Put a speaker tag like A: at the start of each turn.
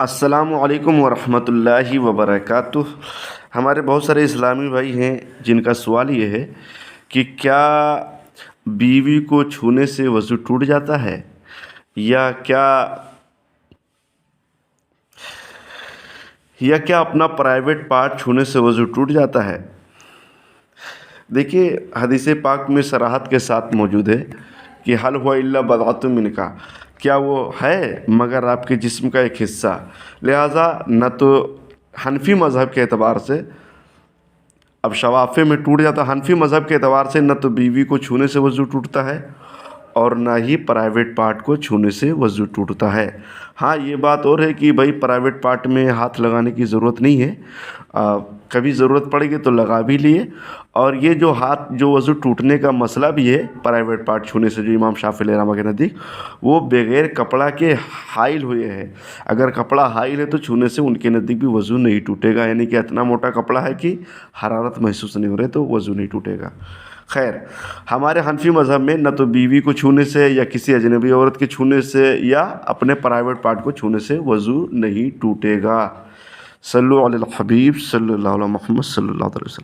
A: السلام علیکم ورحمۃ اللہ وبرکاتہ۔ ہمارے بہت سارے اسلامی بھائی ہیں جن کا سوال یہ ہے کہ کیا بیوی کو چھونے سے وضو ٹوٹ جاتا ہے یا کیا اپنا پرائیویٹ پارٹ چھونے سے وضو ٹوٹ جاتا ہے؟ دیکھیے، حدیث پاک میں صراحت کے ساتھ موجود ہے کہ حل ہوا الا بضعۃ منک، کیا وہ ہے مگر آپ کے جسم کا ایک حصہ۔ لہٰذا نہ تو حنفی مذہب کے اعتبار سے، اب شوافے میں ٹوٹ جاتا، حنفی مذہب کے اعتبار سے نہ تو بیوی کو چھونے سے وضو ٹوٹتا ہے اور نہ ہی پرائیویٹ پارٹ کو چھونے سے وضو ٹوٹتا ہے۔ ہاں، یہ بات اور ہے کہ بھائی پرائیویٹ پارٹ میں ہاتھ لگانے کی ضرورت نہیں ہے، کبھی ضرورت پڑے گی تو لگا بھی لیے۔ اور یہ جو وضو ٹوٹنے کا مسئلہ بھی ہے پرائیویٹ پارٹ چھونے سے، جو امام شافعی علیہ رحمہ کے نزدیک وہ بغیر کپڑا کے حائل ہوئے ہیں، اگر کپڑا حائل ہے تو چھونے سے ان کے نزدیک بھی وضو نہیں ٹوٹے گا، یعنی کہ اتنا موٹا کپڑا ہے کہ حرارت محسوس نہیں ہو رہی تو وضو نہیں ٹوٹے گا۔ خیر، ہمارے حنفی مذہب میں نہ تو بیوی کو چھونے سے یا کسی اجنبی عورت کے چھونے سے یا اپنے پرائیویٹ پارٹ کو چھونے سے وضو نہیں ٹوٹے گا۔ صلو علی الحبیب صلی اللہ علیہ محمد صلی اللہ علیہ وسلم۔